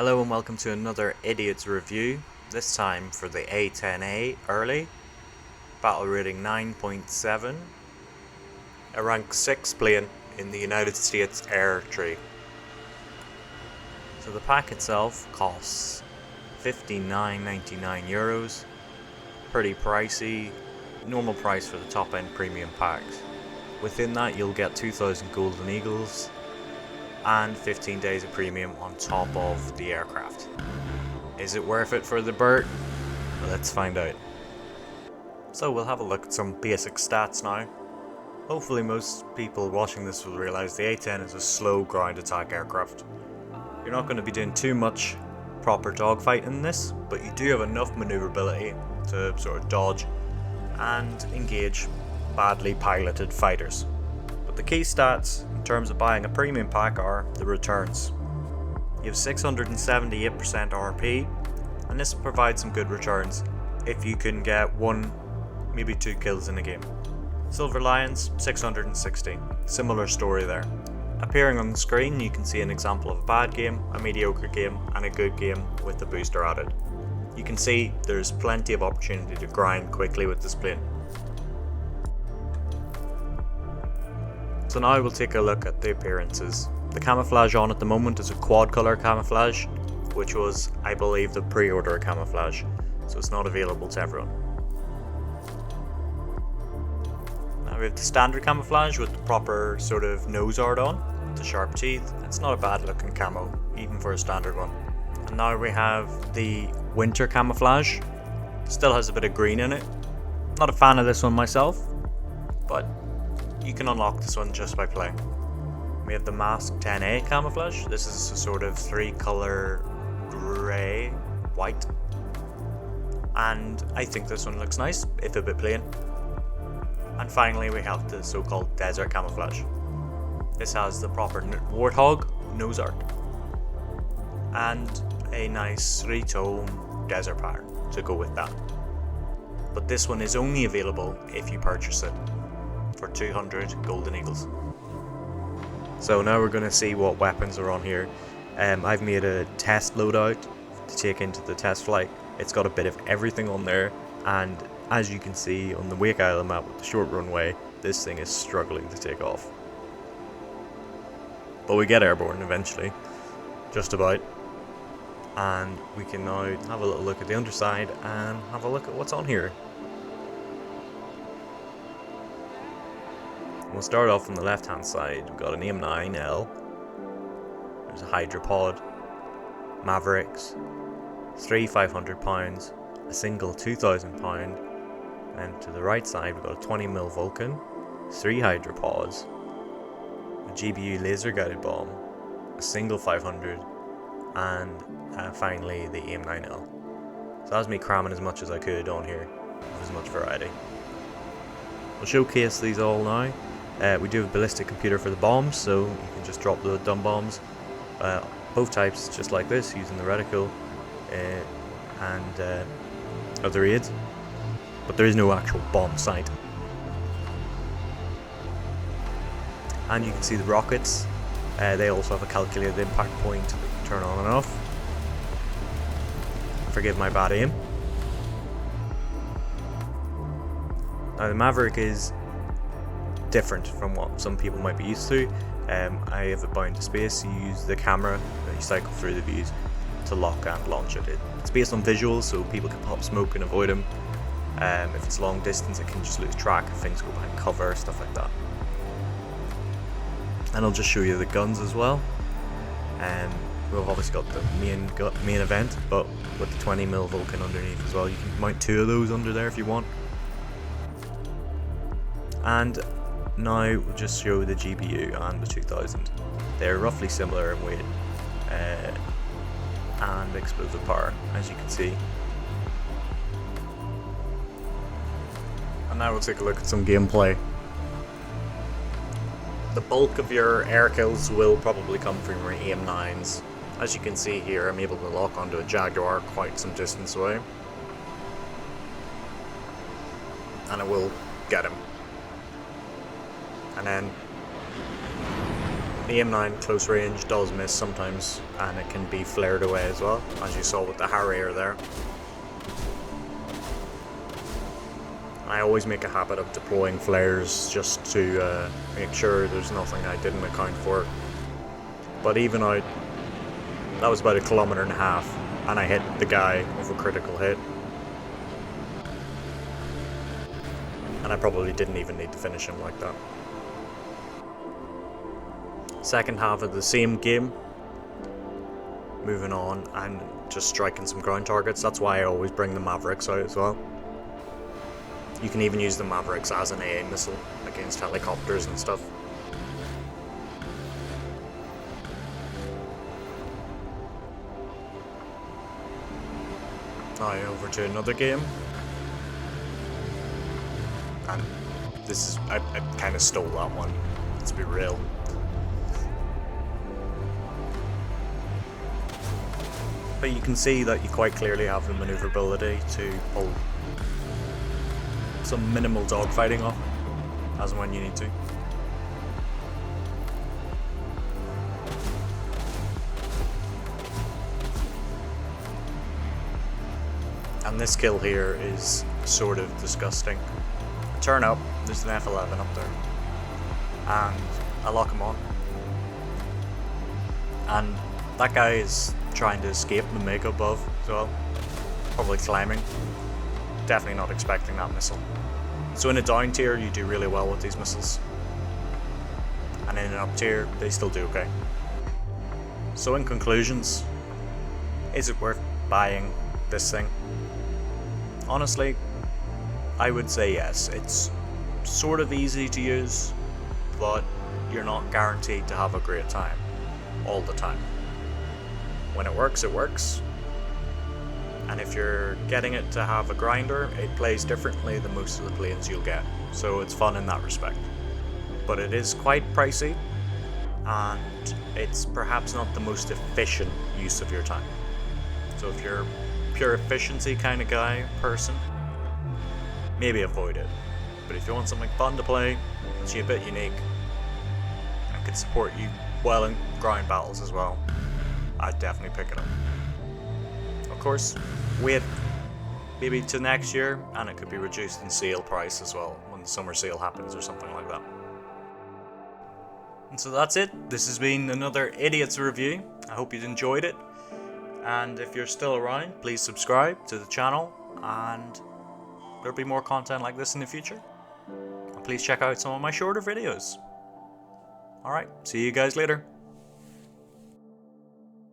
Hello and welcome to another Idiot's Review, this time for the A10-A Early, battle rating 9.7, a rank 6 plane in the United States Air Tree. So the pack itself costs €59.99, pretty pricey, normal price for the top end premium packs. Within that you'll get 2,000 golden eagles and 15 days of premium on top of the aircraft. Is it worth it for the BRRRRT? Let's find out. So we'll have a look at some basic stats now. Hopefully most people watching this will realise the A10 is a slow ground attack aircraft. You're not going to be doing too much proper dogfighting in this, but you do have enough manoeuvrability to sort of dodge and engage badly piloted fighters. But the key stats in terms of buying a premium pack are the returns. You have 678% RP, and this provides some good returns if you can get 1, maybe 2 kills in a game. Silver Lions, 660. Similar story there. Appearing on the screen, you can see an example of a bad game, a mediocre game, and a good game with the booster added. You can see there's plenty of opportunity to grind quickly with this plane. So now we'll take a look at the appearances. The camouflage on at the moment is a quad color camouflage, which was, I believe, the pre-order camouflage, so it's not available to everyone. Now we have the standard camouflage with the proper sort of nose art on, the sharp teeth. It's not a bad looking camo, even for a standard one. And now we have the winter camouflage. Still has a bit of green in it. Not a fan of this one myself, but you can unlock this one just by playing. We have the mask 10A camouflage. This is a sort of 3-color grey, white. And I think this one looks nice, if a bit plain. And finally we have the so-called desert camouflage. This has the proper Warthog nose art. And a nice 3-tone desert pattern to go with that. But this one is only available if you purchase it for 200 golden eagles. So now we're going to see what weapons are on here. I've made a test loadout to take into the test flight. It's got a bit of everything on there, and as you can see on the Wake Island map with the short runway, this thing is struggling to take off. But we get airborne eventually, just about. And we can now have a little look at the underside and have a look at what's on here. We'll start off on the left hand side. We've got an A10-L, there's a Hydropod, Mavericks, 3 £500, a single £2,000, and to the right side we've got a 20mm Vulcan, 3 Hydropods, a GBU laser guided bomb, a single 500, and finally the A10-L. So that was me cramming as much as I could on here, with as much variety. We'll showcase these all now. We do have a ballistic computer for the bombs, so you can just drop the dumb bombs. Both types, just like this, using the reticle and other aids. But there is no actual bomb sight. And you can see the rockets. They also have a calculated impact point that you can turn on and off. Forgive my bad aim. Now the Maverick is different from what some people might be used to. I have it bound to space. You use the camera that you cycle through the views to lock and launch it. It's based on visuals, so people can pop smoke and avoid them. If it's long distance, it can just lose track if things go behind cover, stuff like that. And I'll just show you the guns as well. We've obviously got the main event, but with the 20mm Vulcan underneath as well. You can mount 2 of those under there if you want. And now we'll just show the GBU and the 2000. They're roughly similar in weight and explosive power, as you can see. And now we'll take a look at some gameplay. The bulk of your air kills will probably come from your AM9s. As you can see here, I'm able to lock onto a Jaguar quite some distance away. And I will get him. And then The M9 close range does miss sometimes, and it can be flared away as well, as you saw with the Harrier there. I always make a habit of deploying flares just to make sure there's nothing I didn't account for. But even out, that was about 1.5 kilometers, and I hit the guy with a critical hit. And I probably didn't even need to finish him like that. Second half of the same game. Moving on and just striking some ground targets. That's why I always bring the Mavericks out as well. You can even use the Mavericks as an AA missile against helicopters and stuff. Now over to another game. And this is, I kind of stole that one, let's be real. But you can see that you quite clearly have the maneuverability to pull some minimal dogfighting off, as and when you need to. And this kill here is sort of disgusting. I turn up, there's an F11 up there, and I lock him on. And that guy is trying to escape the MiG above as well, probably climbing. Definitely not expecting that missile. So in a down tier you do really well with these missiles, and in an up tier they still do okay. So in conclusions, is it worth buying this thing? Honestly, I would say yes. It's sort of easy to use, but you're not guaranteed to have a great time all the time. When it works, it works. And if you're getting it to have a grinder, it plays differently than most of the planes you'll get. So it's fun in that respect. But it is quite pricey, and it's perhaps not the most efficient use of your time. So if you're a pure efficiency kind of person, maybe avoid it. But if you want something fun to play, that's a bit unique, and could support you well in ground battles as well, I'd definitely pick it up. Of course, wait maybe to next year, and it could be reduced in sale price as well when the summer sale happens or something like that. And so that's it. This has been another Idiots review. I hope you enjoyed it, and if you're still around, please subscribe to the channel, and there'll be more content like this in the future. And please check out some of my shorter videos. Alright, see you guys later.